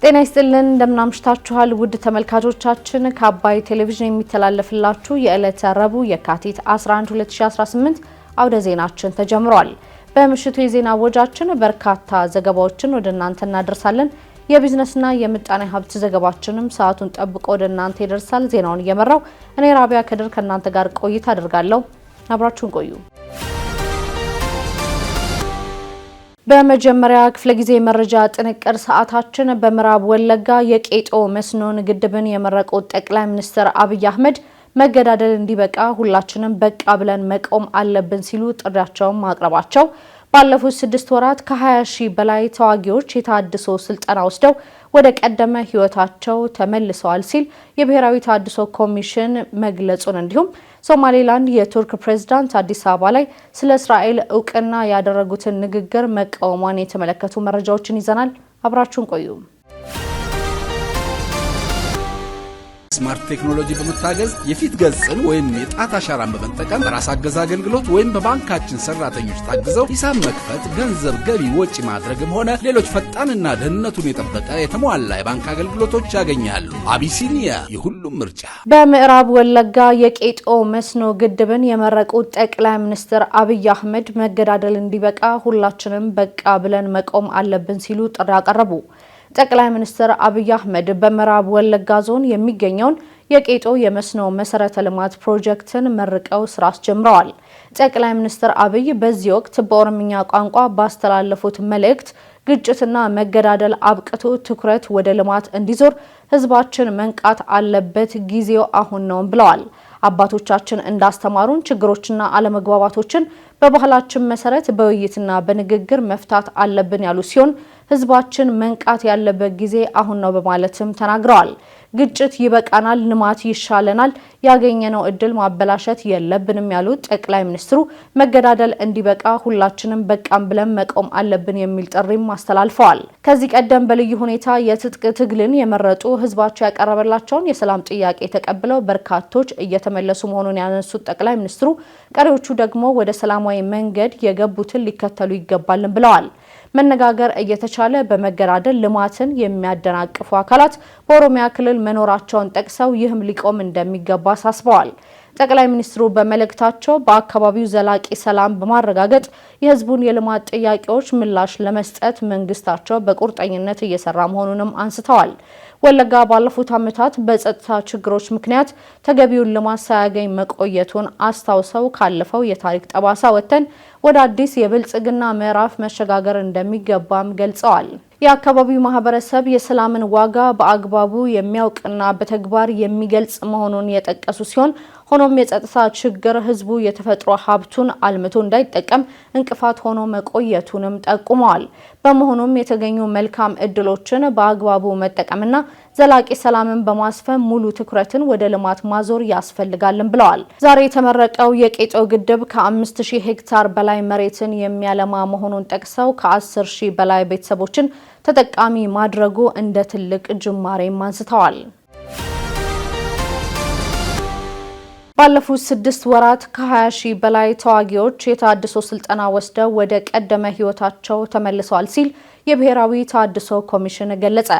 ጤና ይስጥልን እንደምናምሽታችኋል ውድ ተመልካቾቻችን ከአባይ ቴሌቪዥን የሚተላለፍላችሁ የዕለተ ረቡዕ የካቲት 11 2018 አውደ ዜናችን ተጀምሯል። በምሽቱ የዜና ወጃችን በርካታ ዘገባዎችን ወደ እናንተ እናደርሳለን። የቢዝነስና የምጣኔ ሀብት ዘገባችንም ሰዓቱን ጠብቆ ወደ እናንተ ይደርሳል። ዜናውን እየመራው እኔ ራቢያ ከድር ከእናንተ ጋር ቆይታ አደርጋለሁ። አብራችሁን ቆዩ። በመጀመሪያ ክፍለ ጊዜ መረጃ ጥንቅር ሰዓታችን በምዕራብ ወለጋ የቄጦ መስኖን ግድብን የመረቁት ጠቅላይ ሚኒስትር አብይ አህመድ መገዳደል እንዲበቃ ሁላችንም በቃ ብለን መቆም አለብን ሲሉ ጥሪያቸውን ማቅረባቸው፣ ባለፉት 6 ወራት ከ20 ሺህ በላይ ተዋጊዎች የታድሶ ስልጠና ወስደው ወደ ቀደመ ህይወታቸው ተመልሰዋል ሲል የብሔራዊ ታድሶ ኮሚሽን መግለጹን፣ እንዲሁም ሶማሌላንድ የቱርክ ፕሬዝዳንት አዲስ አበባ ላይ ስለ እስራኤል እውቅና ያደረጉትን ንግግር መቃወሟን የተመለከቱ መረጃዎችን ይዘናል። አብራችሁን ቆዩ። ስማርት ቴክኖሎጂ በመታገዝ የፊት ገጽን ወይም የጣት አሻራን በመጠቀም በራስ አገዝ አገልግሎት ወይም በባንካችን ሰራተኞች ታግዘው ሂሳብ መክፈት፣ ገንዘብ ገቢ ወጪ ማድረግም ሆነ ሌሎች ፈጣንና ደህንነቱን የጠበቀ የተሟላ የባንክ አገልግሎቶች ያገኛሉ። አቢሲኒያ የሁሉም ምርጫ። በምዕራብ ወለጋ የቄጦ መስኖ ግድብን የመረቁት ጠቅላይ ሚኒስትር አብይ አህመድ መገዳደል እንዲበቃ ሁላችንም በቃ ብለን መቆም አለብን ሲሉ ጥሪ አቀረቡ። ጠቅላይ ሚኒስትር አብይ አህመድ በምዕራብ ወለጋ ዞን የሚገኘውን የቄጦ የመስኖ መሰረተ ልማት ፕሮጀክትን መርቀው ስራ አስጀምረዋል። ጠቅላይ ሚኒስትር አብይ በዚህ ወቅት በኦሮምኛ ቋንቋ ባስተላለፉት መልእክት ግጭትና መገዳደል አብቅቶ ትኩረት ወደ ልማት እንዲዞር ህዝባችን መንቃት አለበት፣ ጊዜው አሁን ነው ብለዋል። አባቶቻችን እንዳስተማሩን ችግሮችና አለመግባባቶችን በባህላችን መሰረት በውይይትና በንግግር መፍታት አለብን ያሉ ሲሆን ህዝባችን መንቃት ያለበት ጊዜ አሁን ነው በማለትም ተናግረዋል። ግጭት ይበቃናል፣ ልማት ይሻለናል፣ ያገኘነው እድል ማበላሸት የለብንም ያሉት ጠቅላይ ሚኒስትሩ መገዳደል እንዲበቃ ሁላችንም በቃም ብለን መቆም አለብን የሚል ጥሪም አስተላልፈዋል። ከዚህ ቀደም በልዩ ሁኔታ የትጥቅ ትግልን የመረጡ ህዝባቸው ያቀረበላቸውን የሰላም ጥያቄ ተቀብለው በርካቶች እየተመለሱ መሆኑን ያነሱት ጠቅላይ ሚኒስትሩ ቀሪዎቹ ደግሞ ወደ ሰላማዊ መንገድ የገቡትን ሊከተሉ ይገባልን ብለዋል። መነጋገር እየተቻለ በመገዳደል ልማትን የሚያደናቅፉ አካላት በኦሮሚያ ክልል መኖራቸውን ጠቅሰው ይህም ሊቆም እንደሚገባ አሳስበዋል። ጠቅላይ ሚኒስትሩ በመልእክታቸው በአካባቢው ዘላቂ ሰላም በማረጋገጥ የህዝቡን የልማት ጥያቄዎች ምላሽ ለመስጠት መንግስታቸው በቁርጠኝነት እየሰራ መሆኑንም አንስተዋል። ወለጋ ባለፉት ዓመታት በጸጥታ ችግሮች ምክንያት ተገቢውን ልማት ሳያገኝ መቆየቱን አስታውሰው ካለፈው የታሪክ ጠባሳ ወጥተን ወደ አዲስ የብልጽግና ምዕራፍ መሸጋገር እንደሚገባም ገልጸዋል። የአካባቢው ማህበረሰብ የሰላምን ዋጋ በአግባቡ የሚያውቅና በተግባር የሚገልጽ መሆኑን የጠቀሱ ሲሆን ሆኖም የጸጥታ ችግር ህዝቡ የተፈጥሮ ሀብቱን አልምቶ እንዳይጠቀም እንቅፋት ሆኖ መቆየቱንም ጠቁመዋል። በመሆኑም የተገኙ መልካም እድሎችን በአግባቡ መጠቀምና ዘላቂ ሰላምን በማስፈን ሙሉ ትኩረትን ወደ ልማት ማዞር ያስፈልጋልን ብለዋል። ዛሬ የተመረቀው የቄጦ ግድብ ከ5000 ሄክታር በላይ መሬትን የሚያለማ መሆኑን ጠቅሰው ከ10,000 በላይ ቤተሰቦችን ተጠቃሚ ማድረጉ እንደ ትልቅ ጅማሬም አንስተዋል። ባለፉት 6 ወራት ከ20 ሺህ በላይ ተዋጊዎች የታድሶ ስልጠና ወስደው ወደ ቀደመ ህይወታቸው ተመልሰዋል ሲል የብሔራዊ ታድሶ ኮሚሽን ገለጸ።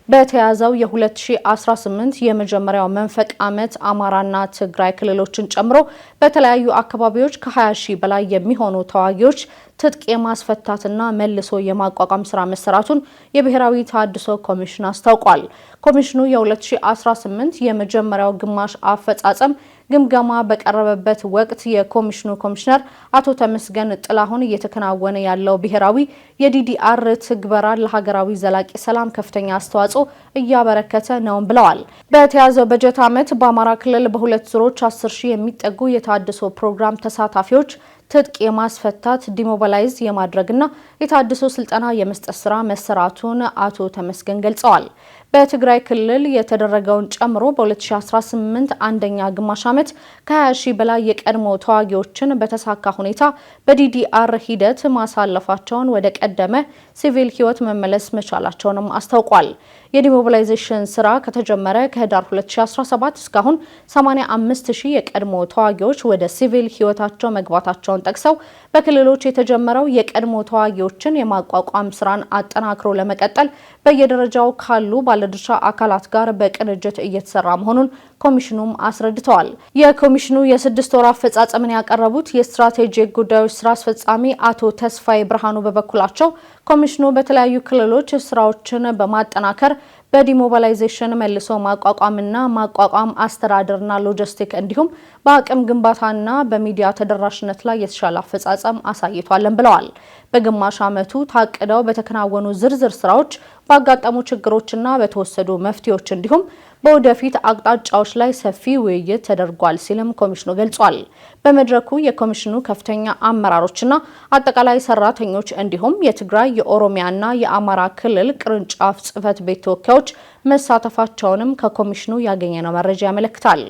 በተያዘው የ2018 የመጀመሪያው መንፈቅ ዓመት አማራና ትግራይ ክልሎችን ጨምሮ በተለያዩ አካባቢዎች ከ20 ሺህ በላይ የሚሆኑ ተዋጊዎች ትጥቅ የማስፈታትና መልሶ የማቋቋም ስራ መሰራቱን የብሔራዊ ታድሶ ኮሚሽን አስታውቋል። ኮሚሽኑ የ2018 የመጀመሪያው ግማሽ አፈጻጸም ግምገማ በቀረበበት ወቅት የኮሚሽኑ ኮሚሽነር አቶ ተመስገን ጥላሁን እየተከናወነ ያለው ብሔራዊ የዲዲአር ትግበራ ለሀገራዊ ዘላቂ ሰላም ከፍተኛ አስተዋጽኦ እያበረከተ ነው ብለዋል። በተያዘው በጀት ዓመት በአማራ ክልል በሁለት ዙሮች 10,000 የሚጠጉ የታድሶ ፕሮግራም ተሳታፊዎች ትጥቅ የማስፈታት ዲሞባላይዝ የማድረግና የታድሶ ስልጠና የመስጠት ስራ መሰራቱን አቶ ተመስገን ገልጸዋል። በትግራይ ክልል የተደረገውን ጨምሮ በ2018 አንደኛ ግማሽ ዓመት ከ20 ሺህ በላይ የቀድሞ ተዋጊዎችን በተሳካ ሁኔታ በዲዲአር ሂደት ማሳለፋቸውን ወደ ቀደመ ሲቪል ህይወት መመለስ መቻላቸውንም አስታውቋል። የዲሞቢላይዜሽን ስራ ከተጀመረ ከህዳር 2017 እስካሁን 85000 የቀድሞ ተዋጊዎች ወደ ሲቪል ህይወታቸው መግባታቸውን ጠቅሰው በክልሎች የተጀመረው የቀድሞ ተዋጊዎችን የማቋቋም ስራን አጠናክሮ ለመቀጠል በየደረጃው ካሉ ባለድርሻ አካላት ጋር በቅንጅት እየተሰራ መሆኑን ኮሚሽኑም አስረድተዋል። የኮሚሽኑ የ6 ወር አፈጻጸምን ያቀረቡት የስትራቴጂክ ጉዳዮች ስራ አስፈጻሚ አቶ ተስፋዬ ብርሃኑ በበኩላቸው ኮሚሽኑ በተለያዩ ክልሎች ስራዎችን በማጠናከር በዲሞቢላይዜሽን መልሶ ማቋቋምና ማቋቋም አስተዳደርና ሎጂስቲክ እንዲሁም በአቅም ግንባታና በሚዲያ ተደራሽነት ላይ የተሻለ አፈጻጸም አሳይቷልን ብለዋል። በግማሽ ዓመቱ ታቅደው በተከናወኑ ዝርዝር ስራዎች ባጋጠሙ ችግሮችና በተወሰዱ መፍትሄዎች እንዲሁም በወደፊት አቅጣጫዎች ላይ ሰፊ ውይይት ተደርጓል ሲልም ኮሚሽኑ ገልጿል። በመድረኩ የኮሚሽኑ ከፍተኛ አመራሮችና አጠቃላይ ሰራተኞች እንዲሁም የትግራይ፣ የኦሮሚያና የአማራ ክልል ቅርንጫፍ ጽህፈት ቤት ተወካዮች መሳተፋቸውንም ከኮሚሽኑ ያገኘነው መረጃ ያመለክታል።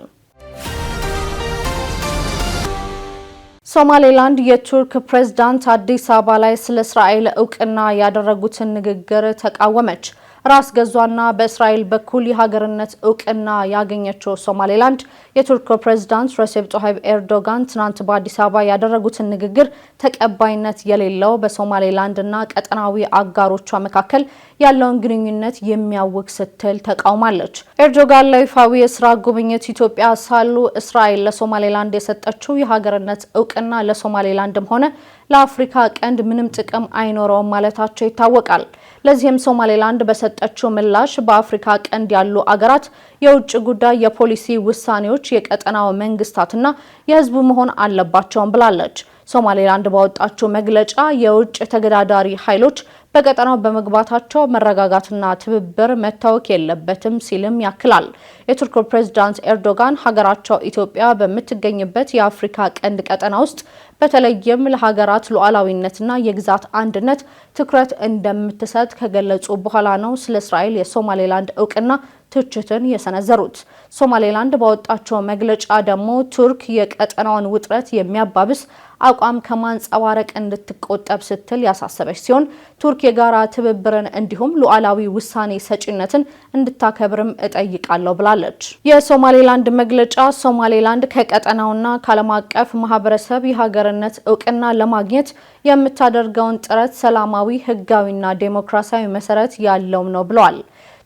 ሶማሌላንድ የቱርክ ፕሬዝዳንት አዲስ አበባ ላይ ስለ እስራኤል እውቅና ያደረጉትን ንግግር ተቃወመች። ራስ ገዟና በእስራኤል በኩል የሀገርነት እውቅና ያገኘችው ሶማሌላንድ የቱርክ ፕሬዝዳንት ረሴፕ ጣይብ ኤርዶጋን ትናንት በአዲስ አበባ ያደረጉትን ንግግር ተቀባይነት የሌለው በሶማሌላንድና ቀጠናዊ አጋሮቿ መካከል ያለውን ግንኙነት የሚያውክ ስትል ተቃውማለች። ኤርዶጋን ለይፋዊ የስራ ጉብኝት ኢትዮጵያ ሳሉ እስራኤል ለሶማሌላንድ የሰጠችው የሀገርነት እውቅና ለሶማሌላንድም ሆነ ለአፍሪካ ቀንድ ምንም ጥቅም አይኖረውም ማለታቸው ይታወቃል። ለዚህም ሶማሌላንድ በሰጠችው ምላሽ በአፍሪካ ቀንድ ያሉ አገራት የውጭ ጉዳይ የፖሊሲ ውሳኔዎች የቀጠናው መንግስታትና የህዝቡ መሆን አለባቸውም ብላለች። ሶማሌላንድ ባወጣችው መግለጫ የውጭ ተገዳዳሪ ኃይሎች በቀጠናው በመግባታቸው መረጋጋትና ትብብር መታወክ የለበትም ሲልም ያክላል። የቱርክ ፕሬዝዳንት ኤርዶጋን ሀገራቸው ኢትዮጵያ በምትገኝበት የአፍሪካ ቀንድ ቀጠና ውስጥ በተለይም ለሀገራት ሉዓላዊነትና የግዛት አንድነት ትኩረት እንደምትሰጥ ከገለጹ በኋላ ነው ስለ እስራኤል የሶማሌላንድ እውቅና ትችትን የሰነዘሩት። ሶማሌላንድ ባወጣቸው መግለጫ ደግሞ ቱርክ የቀጠናውን ውጥረት የሚያባብስ አቋም ከማንጸባረቅ እንድትቆጠብ ስትል ያሳሰበች ሲሆን ቱርክ የጋራ ትብብርን እንዲሁም ሉዓላዊ ውሳኔ ሰጪነትን እንድታከብርም እጠይቃለሁ ብላለች። የሶማሌላንድ መግለጫ ሶማሌላንድ ከቀጠናውና ከዓለም አቀፍ ማህበረሰብ የሀገርነት እውቅና ለማግኘት የምታደርገውን ጥረት ሰላማዊ፣ ህጋዊና ዴሞክራሲያዊ መሰረት ያለው ነው ብለዋል።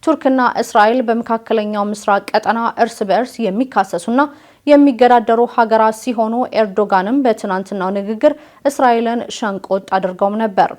ቱርክና እስራኤል በመካከለኛው ምስራቅ ቀጠና እርስ በእርስ የሚካሰሱና የሚገዳደሩ ሀገራት ሲሆኑ ኤርዶጋንም በትናንትናው ንግግር እስራኤልን ሸንቆጥ አድርገውም ነበር።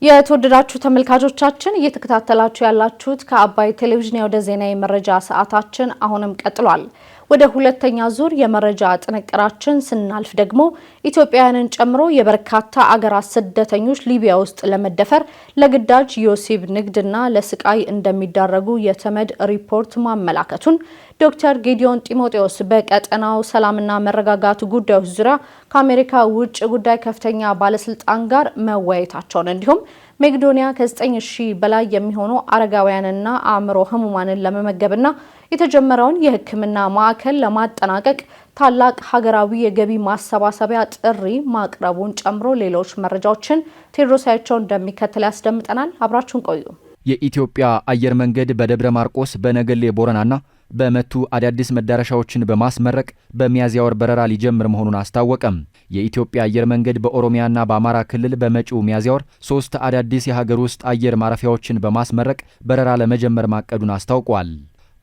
የተወደዳችሁ ተመልካቾቻችን እየተከታተላችሁ ያላችሁት ከአባይ ቴሌቪዥን የወደ ዜና የመረጃ ሰዓታችን አሁንም ቀጥሏል። ወደ ሁለተኛ ዙር የመረጃ ጥንቅራችን ስናልፍ ደግሞ ኢትዮጵያውያንን ጨምሮ የበርካታ አገራት ስደተኞች ሊቢያ ውስጥ ለመደፈር፣ ለግዳጅ የወሲብ ንግድና ለስቃይ እንደሚዳረጉ የተመድ ሪፖርት ማመላከቱን ዶክተር ጌዲዮን ጢሞቴዎስ በቀጠናው ሰላምና መረጋጋት ጉዳዮች ዙሪያ ከአሜሪካ ውጭ ጉዳይ ከፍተኛ ባለስልጣን ጋር መወያየታቸውን እንዲሁም መቄዶንያ ከ9000 በላይ የሚሆኑ አረጋውያንና አእምሮ ህሙማንን ለመመገብና የተጀመረውን የሕክምና ማዕከል ለማጠናቀቅ ታላቅ ሀገራዊ የገቢ ማሰባሰቢያ ጥሪ ማቅረቡን ጨምሮ ሌሎች መረጃዎችን ቴዎድሮሳቸው እንደሚከተል ያስደምጠናል። አብራችሁን ቆዩ። የኢትዮጵያ አየር መንገድ በደብረ ማርቆስ፣ በነገሌ ቦረናና በመቱ አዳዲስ መዳረሻዎችን በማስመረቅ በሚያዝያ ወር በረራ ሊጀምር መሆኑን አስታወቀም። የኢትዮጵያ አየር መንገድ በኦሮሚያና በአማራ ክልል በመጪው ሚያዝያ ወር 3 አዳዲስ የሀገር ውስጥ አየር ማረፊያዎችን በማስመረቅ በረራ ለመጀመር ማቀዱን አስታውቋል።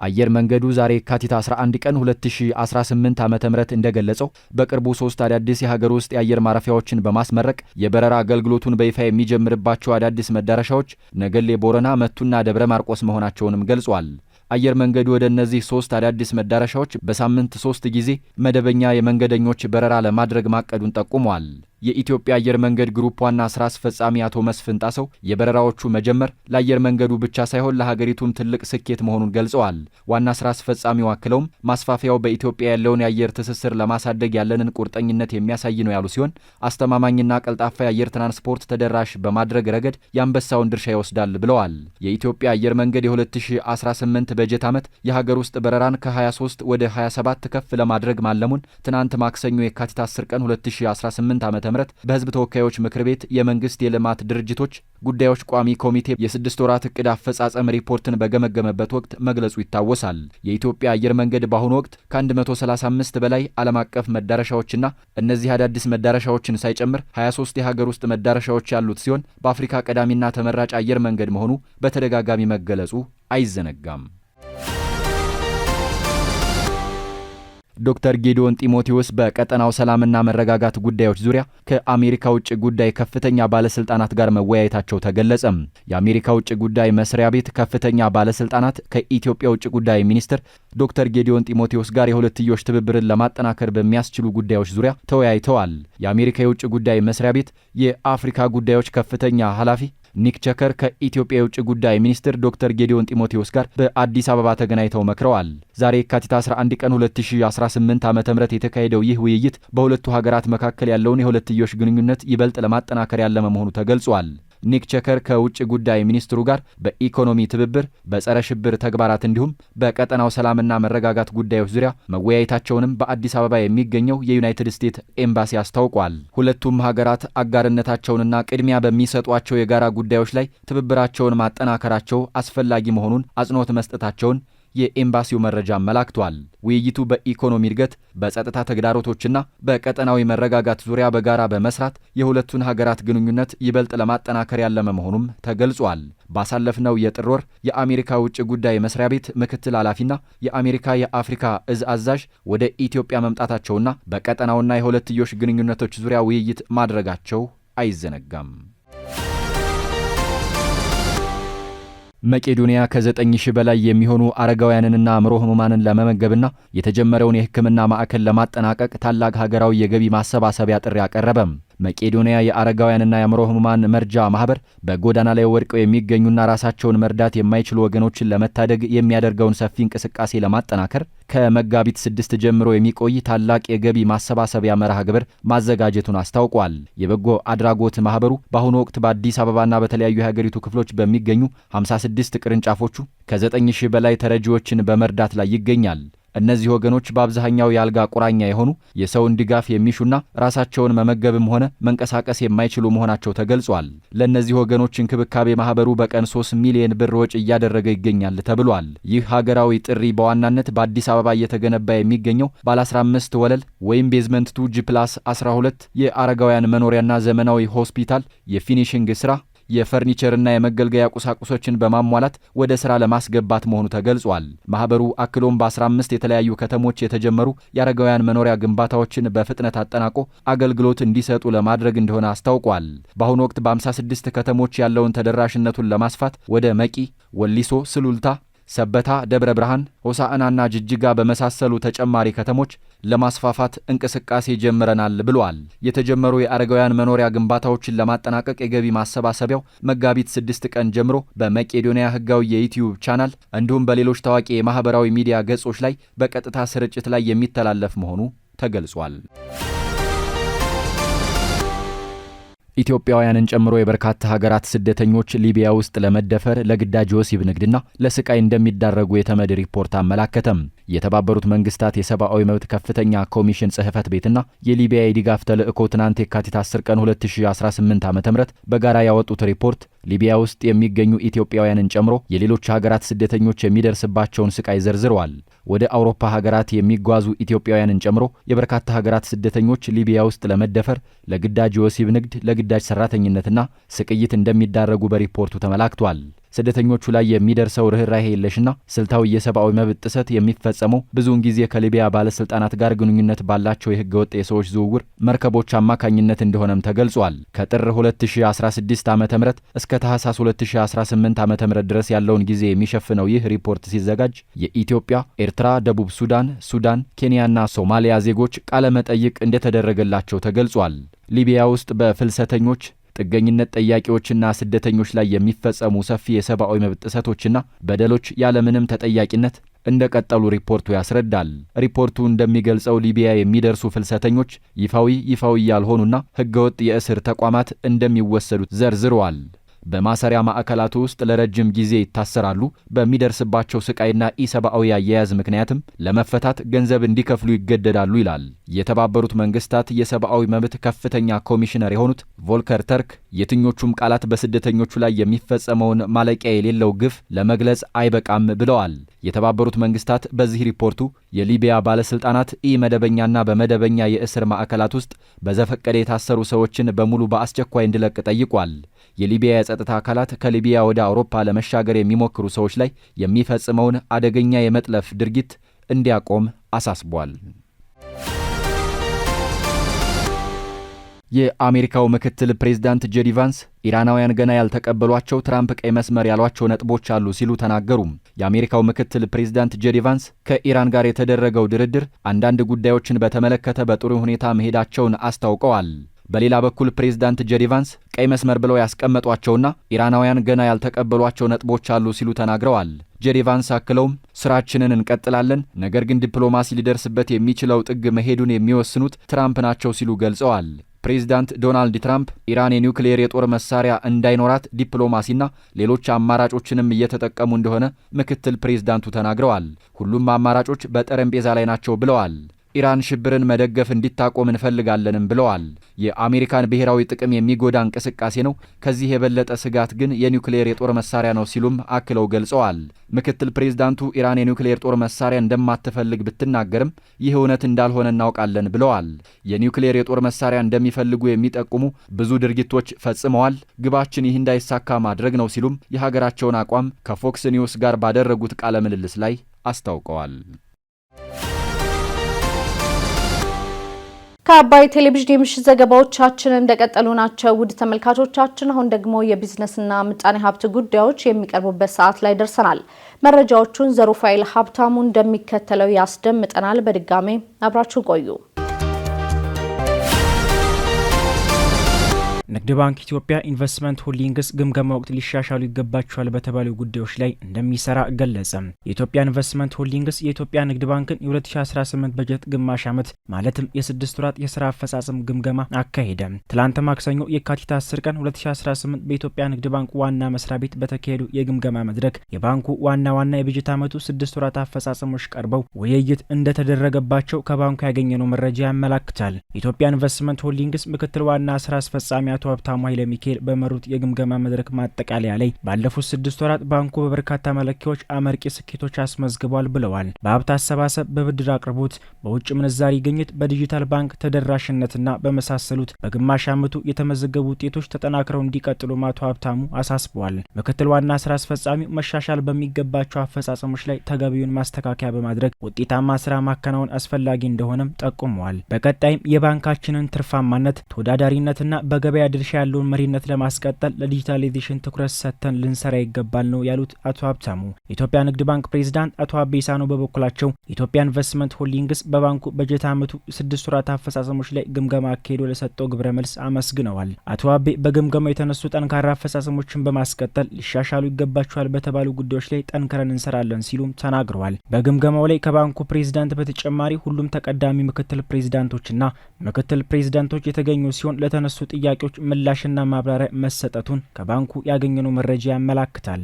አየር መንገዱ ዛሬ የካቲት 11 ቀን 2018 ዓ.ም እንደገለጸው በቅርቡ 3 አዳዲስ የሀገር ውስጥ የአየር ማረፊያዎችን በማስመረቅ የበረራ አገልግሎቱን በይፋ የሚጀምርባቸው አዳዲስ መዳረሻዎች ነገሌ ቦረና፣ መቱና ደብረ ማርቆስ መሆናቸውንም ገልጿል። አየር መንገዱ ወደ እነዚህ 3 አዳዲስ መዳረሻዎች በሳምንት 3 ጊዜ መደበኛ የመንገደኞች በረራ ለማድረግ ማቀዱን ጠቁሟል። የኢትዮጵያ አየር መንገድ ግሩፕ ዋና ስራ አስፈጻሚ አቶ መስፍን ጣሰው የበረራዎቹ መጀመር ለአየር መንገዱ ብቻ ሳይሆን ለሀገሪቱም ትልቅ ስኬት መሆኑን ገልጸዋል። ዋና ስራ አስፈጻሚው አክለውም ማስፋፊያው በኢትዮጵያ ያለውን የአየር ትስስር ለማሳደግ ያለንን ቁርጠኝነት የሚያሳይ ነው ያሉ ሲሆን አስተማማኝና ቀልጣፋ የአየር ትራንስፖርት ተደራሽ በማድረግ ረገድ የአንበሳውን ድርሻ ይወስዳል ብለዋል። የኢትዮጵያ አየር መንገድ የ2018 በጀት ዓመት የሀገር ውስጥ በረራን ከ23 ወደ 27 ከፍ ለማድረግ ማለሙን ትናንት ማክሰኞ የካቲት 10 ቀን 2018 ዓ.ም በሕዝብ ተወካዮች ምክር ቤት የመንግስት የልማት ድርጅቶች ጉዳዮች ቋሚ ኮሚቴ የ6 ወራት እቅድ አፈጻጸም ሪፖርትን በገመገመበት ወቅት መግለጹ ይታወሳል። የኢትዮጵያ አየር መንገድ በአሁኑ ወቅት ከ135 በላይ ዓለም አቀፍ መዳረሻዎችና እነዚህ አዳዲስ መዳረሻዎችን ሳይጨምር 23 የሀገር ውስጥ መዳረሻዎች ያሉት ሲሆን በአፍሪካ ቀዳሚና ተመራጭ አየር መንገድ መሆኑ በተደጋጋሚ መገለጹ አይዘነጋም። ዶክተር ጌዲዮን ጢሞቴዎስ በቀጠናው ሰላምና መረጋጋት ጉዳዮች ዙሪያ ከአሜሪካ ውጭ ጉዳይ ከፍተኛ ባለስልጣናት ጋር መወያየታቸው ተገለጸ። የአሜሪካ ውጭ ጉዳይ መስሪያ ቤት ከፍተኛ ባለስልጣናት ከኢትዮጵያ ውጭ ጉዳይ ሚኒስትር ዶክተር ጌዲዮን ጢሞቴዎስ ጋር የሁለትዮሽ ትብብርን ለማጠናከር በሚያስችሉ ጉዳዮች ዙሪያ ተወያይተዋል። የአሜሪካ የውጭ ጉዳይ መስሪያ ቤት የአፍሪካ ጉዳዮች ከፍተኛ ኃላፊ ኒክ ቸከር ከኢትዮጵያ የውጭ ጉዳይ ሚኒስትር ዶክተር ጌዲዮን ጢሞቴዎስ ጋር በአዲስ አበባ ተገናኝተው መክረዋል። ዛሬ የካቲት 11 ቀን 2018 ዓ.ም የተካሄደው ይህ ውይይት በሁለቱ ሀገራት መካከል ያለውን የሁለትዮሽ ግንኙነት ይበልጥ ለማጠናከር ያለመ መሆኑ ተገልጿል። ኒክ ቸከር ከውጭ ጉዳይ ሚኒስትሩ ጋር በኢኮኖሚ ትብብር፣ በጸረ ሽብር ተግባራት እንዲሁም በቀጠናው ሰላምና መረጋጋት ጉዳዮች ዙሪያ መወያየታቸውንም በአዲስ አበባ የሚገኘው የዩናይትድ ስቴትስ ኤምባሲ አስታውቋል። ሁለቱም ሀገራት አጋርነታቸውንና ቅድሚያ በሚሰጧቸው የጋራ ጉዳዮች ላይ ትብብራቸውን ማጠናከራቸው አስፈላጊ መሆኑን አጽንኦት መስጠታቸውን የኤምባሲው መረጃ አመላክቷል። ውይይቱ በኢኮኖሚ እድገት፣ በጸጥታ ተግዳሮቶችና በቀጠናዊ መረጋጋት ዙሪያ በጋራ በመስራት የሁለቱን ሀገራት ግንኙነት ይበልጥ ለማጠናከር ያለመ መሆኑም ተገልጿል። ባሳለፍነው የጥር ወር የአሜሪካ ውጭ ጉዳይ መስሪያ ቤት ምክትል ኃላፊና የአሜሪካ የአፍሪካ እዝ አዛዥ ወደ ኢትዮጵያ መምጣታቸውና በቀጠናውና የሁለትዮሽ ግንኙነቶች ዙሪያ ውይይት ማድረጋቸው አይዘነጋም። መቄዶንያ ከ9,000 በላይ የሚሆኑ አረጋውያንንና አእምሮ ህሙማንን ለመመገብና የተጀመረውን የሕክምና ማዕከል ለማጠናቀቅ ታላቅ ሀገራዊ የገቢ ማሰባሰቢያ ጥሪ አቀረበም። መቄዶንያ የአረጋውያንና የአእምሮ ህሙማን መርጃ ማህበር በጎዳና ላይ ወድቀው የሚገኙና ራሳቸውን መርዳት የማይችሉ ወገኖችን ለመታደግ የሚያደርገውን ሰፊ እንቅስቃሴ ለማጠናከር ከመጋቢት 6 ጀምሮ የሚቆይ ታላቅ የገቢ ማሰባሰቢያ መርሃ ግብር ማዘጋጀቱን አስታውቋል። የበጎ አድራጎት ማህበሩ በአሁኑ ወቅት በአዲስ አበባና በተለያዩ የሀገሪቱ ክፍሎች በሚገኙ 56 ቅርንጫፎቹ ከ9,000 በላይ ተረጂዎችን በመርዳት ላይ ይገኛል። እነዚህ ወገኖች በአብዛኛው የአልጋ ቁራኛ የሆኑ የሰውን ድጋፍ የሚሹና ራሳቸውን መመገብም ሆነ መንቀሳቀስ የማይችሉ መሆናቸው ተገልጿል። ለእነዚህ ወገኖች እንክብካቤ ማህበሩ በቀን 3 ሚሊዮን ብር ወጪ እያደረገ ይገኛል ተብሏል። ይህ ሀገራዊ ጥሪ በዋናነት በአዲስ አበባ እየተገነባ የሚገኘው ባለ 15 ወለል ወይም ቤዝመንት 2G+12 የአረጋውያን መኖሪያና ዘመናዊ ሆስፒታል የፊኒሽንግ ስራ የፈርኒቸርና የመገልገያ ቁሳቁሶችን በማሟላት ወደ ሥራ ለማስገባት መሆኑ ተገልጿል። ማህበሩ አክሎም በ15 የተለያዩ ከተሞች የተጀመሩ የአረጋውያን መኖሪያ ግንባታዎችን በፍጥነት አጠናቆ አገልግሎት እንዲሰጡ ለማድረግ እንደሆነ አስታውቋል። በአሁኑ ወቅት በ56 ከተሞች ያለውን ተደራሽነቱን ለማስፋት ወደ መቂ፣ ወሊሶ፣ ስሉልታ፣ ሰበታ፣ ደብረ ብርሃን፣ ሆሳዕናና ጅጅጋ በመሳሰሉ ተጨማሪ ከተሞች ለማስፋፋት እንቅስቃሴ ጀምረናል ብሏል። የተጀመሩ የአረጋውያን መኖሪያ ግንባታዎችን ለማጠናቀቅ የገቢ ማሰባሰቢያው መጋቢት 6 ቀን ጀምሮ በመቄዶንያ ህጋዊ የዩቲዩብ ቻናል እንዲሁም በሌሎች ታዋቂ የማህበራዊ ሚዲያ ገጾች ላይ በቀጥታ ስርጭት ላይ የሚተላለፍ መሆኑ ተገልጿል። ኢትዮጵያውያንን ጨምሮ የበርካታ ሀገራት ስደተኞች ሊቢያ ውስጥ ለመደፈር፣ ለግዳጅ ወሲብ ንግድና ለስቃይ እንደሚዳረጉ የተመድ ሪፖርት አመላከተም። የተባበሩት መንግስታት የሰብአዊ መብት ከፍተኛ ኮሚሽን ጽሕፈት ቤትና የሊቢያ የድጋፍ ተልእኮ ትናንት የካቲት 10 ቀን 2018 ዓ.ም በጋራ ያወጡት ሪፖርት ሊቢያ ውስጥ የሚገኙ ኢትዮጵያውያንን ጨምሮ የሌሎች ሀገራት ስደተኞች የሚደርስባቸውን ስቃይ ዘርዝረዋል። ወደ አውሮፓ ሀገራት የሚጓዙ ኢትዮጵያውያንን ጨምሮ የበርካታ ሀገራት ስደተኞች ሊቢያ ውስጥ ለመደፈር፣ ለግዳጅ ወሲብ ንግድ፣ ለግዳጅ ሰራተኝነትና ስቅይት እንደሚዳረጉ በሪፖርቱ ተመላክቷል። ስደተኞቹ ላይ የሚደርሰው ርኅራኄ የለሽና ስልታዊ የሰብአዊ መብት ጥሰት የሚፈጸመው ብዙውን ጊዜ ከሊቢያ ባለስልጣናት ጋር ግንኙነት ባላቸው የህገ ወጥ የሰዎች ዝውውር መርከቦች አማካኝነት እንደሆነም ተገልጿል። ከጥር 2016 ዓ.ም እስከ ታህሳስ 2018 ዓ.ም ድረስ ያለውን ጊዜ የሚሸፍነው ይህ ሪፖርት ሲዘጋጅ የኢትዮጵያ፣ ኤርትራ፣ ደቡብ ሱዳን፣ ኬንያና ሶማሊያ ዜጎች ቃለ መጠይቅ እንደተደረገላቸው ተገልጿል። ሊቢያ ውስጥ በፍልሰተኞች ጥገኝነት ጠያቂዎችና ስደተኞች ላይ የሚፈጸሙ ሰፊ የሰብአዊ መብት ጥሰቶችና በደሎች ያለምንም ተጠያቂነት እንደቀጠሉ ሪፖርቱ ያስረዳል። ሪፖርቱ እንደሚገልጸው ሊቢያ የሚደርሱ ፍልሰተኞች ይፋዊ ያልሆኑና ህገወጥ የእስር ተቋማት እንደሚወሰዱት ዘርዝረዋል። በማሰሪያ ማዕከላቱ ውስጥ ለረጅም ጊዜ ይታሰራሉ። በሚደርስባቸው ስቃይና ኢሰብአዊ አያያዝ ምክንያትም ለመፈታት ገንዘብ እንዲከፍሉ ይገደዳሉ ይላል። የተባበሩት መንግስታት የሰብአዊ መብት ከፍተኛ ኮሚሽነር የሆኑት ቮልከር ተርክ የትኞቹም ቃላት በስደተኞቹ ላይ የሚፈጸመውን ማለቂያ የሌለው ግፍ ለመግለጽ አይበቃም ብለዋል። የተባበሩት መንግስታት በዚህ ሪፖርቱ የሊቢያ ባለስልጣናት ኢመደበኛና በመደበኛ የእስር ማዕከላት ውስጥ በዘፈቀደ የታሰሩ ሰዎችን በሙሉ በአስቸኳይ እንዲለቅ ጠይቋል። የሊቢያ የጸጥታ አካላት ከሊቢያ ወደ አውሮፓ ለመሻገር የሚሞክሩ ሰዎች ላይ የሚፈጽመውን አደገኛ የመጥለፍ ድርጊት እንዲያቆም አሳስቧል። የአሜሪካው ምክትል ፕሬዝዳንት ጄዲ ቫንስ ኢራናውያን ገና ያልተቀበሏቸው ትራምፕ ቀይ መስመር ያሏቸው ነጥቦች አሉ ሲሉ ተናገሩ። የአሜሪካው ምክትል ፕሬዝዳንት ጄዲ ቫንስ ከኢራን ጋር የተደረገው ድርድር አንዳንድ ጉዳዮችን በተመለከተ በጥሩ ሁኔታ መሄዳቸውን አስታውቀዋል። በሌላ በኩል ፕሬዝዳንት ጄዲ ቫንስ ቀይ መስመር ብለው ያስቀመጧቸውና ኢራናውያን ገና ያልተቀበሏቸው ነጥቦች አሉ ሲሉ ተናግረዋል። ጄዲ ቫንስ አክለውም ስራችንን እንቀጥላለን፣ ነገር ግን ዲፕሎማሲ ሊደርስበት የሚችለው ጥግ መሄዱን የሚወስኑት ትራምፕ ናቸው ሲሉ ገልጸዋል። ፕሬዝዳንት ዶናልድ ትራምፕ ኢራን የኒውክሌር የጦር መሳሪያ እንዳይኖራት ዲፕሎማሲና ሌሎች አማራጮችንም እየተጠቀሙ እንደሆነ ምክትል ፕሬዝዳንቱ ተናግረዋል። ሁሉም አማራጮች በጠረጴዛ ላይ ናቸው ብለዋል። ኢራን ሽብርን መደገፍ እንዲታቆም እንፈልጋለንም ብለዋል። የአሜሪካን ብሔራዊ ጥቅም የሚጎዳ እንቅስቃሴ ነው፣ ከዚህ የበለጠ ስጋት ግን የኒውክሌር የጦር መሳሪያ ነው ሲሉም አክለው ገልጸዋል። ምክትል ፕሬዝዳንቱ ኢራን የኒውክሌር ጦር መሳሪያ እንደማትፈልግ ብትናገርም ይህ እውነት እንዳልሆነ እናውቃለን ብለዋል። የኒውክሌር የጦር መሳሪያ እንደሚፈልጉ የሚጠቁሙ ብዙ ድርጊቶች ፈጽመዋል፣ ግባችን ይህ እንዳይሳካ ማድረግ ነው ሲሉም የሀገራቸውን አቋም ከፎክስ ኒውስ ጋር ባደረጉት ቃለ ምልልስ ላይ አስታውቀዋል። ከአባይ ቴሌቪዥን የምሽት ዘገባዎቻችን እንደቀጠሉ ናቸው። ውድ ተመልካቾቻችን አሁን ደግሞ የቢዝነስና ምጣኔ ሀብት ጉዳዮች የሚቀርቡበት ሰዓት ላይ ደርሰናል። መረጃዎቹን ዘሩፋኤል ሀብታሙ እንደሚከተለው ያስደምጠናል። በድጋሜ አብራችሁ ቆዩ። ንግድ ባንክ ኢትዮጵያ ኢንቨስትመንት ሆልዲንግስ ግምገማ ወቅት ሊሻሻሉ ይገባቸዋል በተባሉ ጉዳዮች ላይ እንደሚሰራ ገለጸ። የኢትዮጵያ ኢንቨስትመንት ሆልዲንግስ የኢትዮጵያ ንግድ ባንክን የ2018 በጀት ግማሽ ዓመት ማለትም የ6 ወራት የሥራ አፈጻጸም ግምገማ አካሄደ። ትላንት ማክሰኞ የካቲት 10 ቀን 2018 በኢትዮጵያ ንግድ ባንክ ዋና መስሪያ ቤት በተካሄዱ የግምገማ መድረክ የባንኩ ዋና የበጀት ዓመቱ 6 ወራት አፈጻጸሞች ቀርበው ውይይት እንደተደረገባቸው ከባንኩ ያገኘነው መረጃ ያመላክታል። የኢትዮጵያ ኢንቨስትመንት ሆልዲንግስ ምክትል ዋና ስራ አስፈጻሚ አቶ ሀብታሙ ኃይለ ሚካኤል በመሩት የግምገማ መድረክ ማጠቃለያ ላይ ባለፉት 6 ወራት ባንኩ በበርካታ መለኪያዎች አመርቂ ስኬቶች አስመዝግቧል ብለዋል። በሀብት አሰባሰብ፣ በብድር አቅርቦት፣ በውጭ ምንዛሪ ግኝት፣ በዲጂታል ባንክ ተደራሽነትና በመሳሰሉት በግማሽ ዓመቱ የተመዘገቡ ውጤቶች ተጠናክረው እንዲቀጥሉ አቶ ሀብታሙ አሳስበዋል። ምክትል ዋና ስራ አስፈጻሚው መሻሻል በሚገባቸው አፈጻጸሞች ላይ ተገቢውን ማስተካከያ በማድረግ ውጤታማ ስራ ማከናወን አስፈላጊ እንደሆነም ጠቁመዋል። በቀጣይም የባንካችንን ትርፋማነት፣ ተወዳዳሪነትና በገበያ ድርሻ ያለውን መሪነት ለማስቀጠል ለዲጂታላይዜሽን ትኩረት ሰጥተን ልንሰራ ይገባል ነው ያሉት አቶ ሀብታሙ። የኢትዮጵያ ንግድ ባንክ ፕሬዝዳንት አቶ አቤሳኖ በበኩላቸው የኢትዮጵያ ኢንቨስትመንት ሆልዲንግስ በባንኩ በጀት ዓመቱ 6 ወራት አፈጻጸሞች ላይ ግምገማ አካሄዶ ለሰጠው ግብረ መልስ አመስግነዋል። አቶ አቤ በግምገማው የተነሱ ጠንካራ አፈጻጸሞችን በማስቀጠል ሊሻሻሉ ይገባቸዋል በተባሉ ጉዳዮች ላይ ጠንክረን እንሰራለን ሲሉም ተናግረዋል። በግምገማው ላይ ከባንኩ ፕሬዝዳንት በተጨማሪ ሁሉም ተቀዳሚ ምክትል ፕሬዝዳንቶችና ምክትል ፕሬዝዳንቶች የተገኙ ሲሆን ለተነሱ ጥያቄዎች ምላሽና ማብራሪያ መሰጠቱን ከባንኩ ያገኘነው መረጃ ያመላክታል።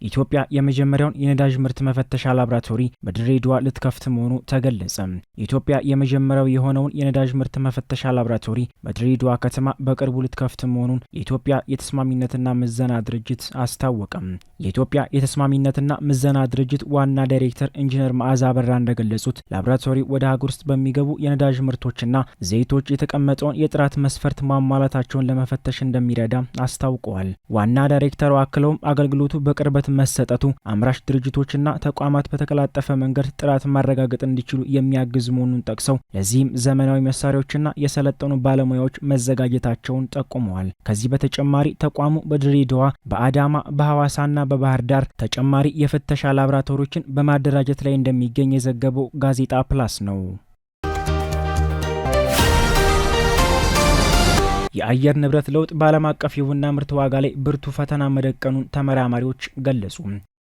ኢትዮጵያ የመጀመሪያውን የነዳጅ ምርት መፈተሻ ላብራቶሪ በድሬዳዋ ልትከፍት መሆኑ ተገለጸ። ኢትዮጵያ የመጀመሪያው የሆነውን የነዳጅ ምርት መፈተሻ ላብራቶሪ በድሬዳዋ ከተማ በቅርቡ ልትከፍት መሆኑን የኢትዮጵያ የተስማሚነትና ምዘና ድርጅት አስታወቀም። የኢትዮጵያ የተስማሚነትና ምዘና ድርጅት ዋና ዳይሬክተር ኢንጂነር መዓዛ አበራ እንደገለጹት ላብራቶሪ ወደ ሀገር ውስጥ በሚገቡ የነዳጅ ምርቶችና ዘይቶች የተቀመጠውን የጥራት መስፈርት ማሟላታቸውን ለመፈተሽ እንደሚረዳ አስታውቀዋል። ዋና ዳይሬክተሩ አክለውም አገልግሎቱ በቅርበት መሰጠቱ አምራች ድርጅቶችና ተቋማት በተቀላጠፈ መንገድ ጥራት ማረጋገጥ እንዲችሉ የሚያግዝ መሆኑን ጠቅሰው ለዚህም ዘመናዊ መሳሪያዎችና የሰለጠኑ ባለሙያዎች መዘጋጀታቸውን ጠቁመዋል። ከዚህ በተጨማሪ ተቋሙ በድሬዳዋ፣ በአዳማ፣ በሐዋሳና በባህር ዳር ተጨማሪ የፍተሻ ላብራቶሪዎችን በማደራጀት ላይ እንደሚገኝ የዘገበው ጋዜጣ ፕላስ ነው። የአየር ንብረት ለውጥ በዓለም አቀፍ የቡና ምርት ዋጋ ላይ ብርቱ ፈተና መደቀኑን ተመራማሪዎች ገለጹ።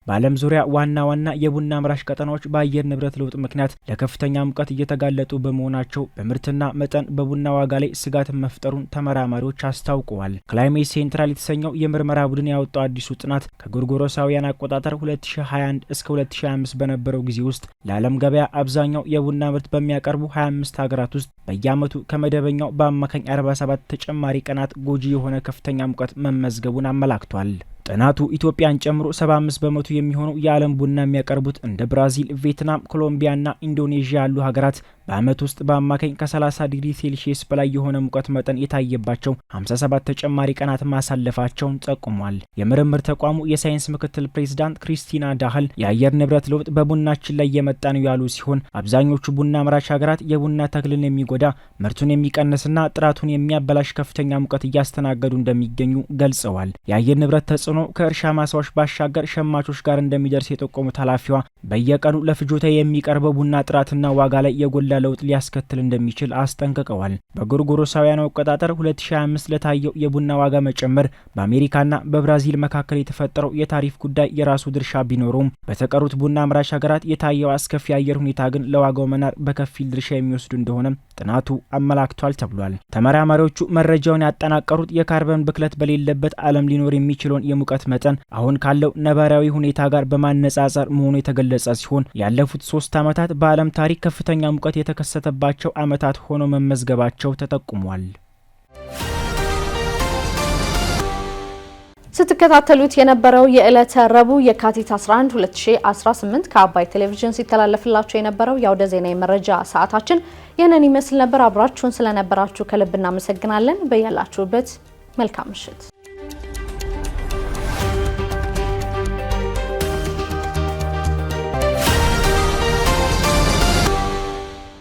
በዓለም ዙሪያ ዋና ዋና የቡና አምራች ቀጠናዎች በአየር ንብረት ለውጥ ምክንያት ለከፍተኛ ሙቀት እየተጋለጡ በመሆናቸው በምርትና መጠን በቡና ዋጋ ላይ ስጋትን መፍጠሩን ተመራማሪዎች አስታውቀዋል። ክላይሜት ሴንትራል የተሰኘው የምርመራ ቡድን ያወጣው አዲሱ ጥናት ከጎርጎሮሳውያን አቆጣጠር 2021 እስከ 2025 በነበረው ጊዜ ውስጥ ለዓለም ገበያ አብዛኛው የቡና ምርት በሚያቀርቡ 25 ሀገራት ውስጥ በየዓመቱ ከመደበኛው በአማካኝ 47 ተጨማሪ ቀናት ጎጂ የሆነ ከፍተኛ ሙቀት መመዝገቡን አመላክቷል። ጥናቱ ኢትዮጵያን ጨምሮ 75 በመቶ የሚሆኑ የዓለም ቡና የሚያቀርቡት እንደ ብራዚል፣ ቪየትናም፣ ኮሎምቢያና ኢንዶኔዥያ ያሉ ሀገራት በዓመት ውስጥ በአማካኝ ከ30 ዲግሪ ሴልሺየስ በላይ የሆነ ሙቀት መጠን የታየባቸው 57 ተጨማሪ ቀናት ማሳለፋቸውን ጠቁሟል። የምርምር ተቋሙ የሳይንስ ምክትል ፕሬዝዳንት ክሪስቲና ዳህል የአየር ንብረት ለውጥ በቡናችን ላይ የመጣ ነው ያሉ ሲሆን አብዛኞቹ ቡና አምራች ሀገራት የቡና ተክልን የሚጎዳ ምርቱን የሚቀንስና ጥራቱን የሚያበላሽ ከፍተኛ ሙቀት እያስተናገዱ እንደሚገኙ ገልጸዋል። የአየር ንብረት ተጽዕኖ ከእርሻ ማሳዎች ባሻገር ሸማቾች ጋር እንደሚደርስ የጠቆሙት ኃላፊዋ በየቀኑ ለፍጆታ የሚቀርበው ቡና ጥራትና ዋጋ ላይ የጎላ ለውጥ ሊያስከትል እንደሚችል አስጠንቅቀዋል። በጎርጎሮሳውያኑ አቆጣጠር 2025 ለታየው የቡና ዋጋ መጨመር በአሜሪካና በብራዚል መካከል የተፈጠረው የታሪፍ ጉዳይ የራሱ ድርሻ ቢኖረውም በተቀሩት ቡና አምራች ሀገራት የታየው አስከፊ የአየር ሁኔታ ግን ለዋጋው መናር በከፊል ድርሻ የሚወስዱ እንደሆነ ጥናቱ አመላክቷል ተብሏል። ተመራማሪዎቹ መረጃውን ያጠናቀሩት የካርበን ብክለት በሌለበት ዓለም ሊኖር የሚችለውን የሙቀት መጠን አሁን ካለው ነባራዊ ሁኔታ ጋር በማነጻጸር መሆኑ የተገለጸ ሲሆን ያለፉት 3 ዓመታት በዓለም ታሪክ ከፍተኛ ሙቀት የተከሰተባቸው ዓመታት ሆኖ መመዝገባቸው ተጠቁሟል። ስትከታተሉት የነበረው የዕለተ ረቡዕ የካቲት 11 2018 ከአባይ ቴሌቪዥን ሲተላለፍላችሁ የነበረው የአውደ ዜና የመረጃ ሰዓታችን ይህንን ይመስል ነበር። አብራችሁን ስለነበራችሁ ከልብ እናመሰግናለን። በያላችሁበት መልካም ምሽት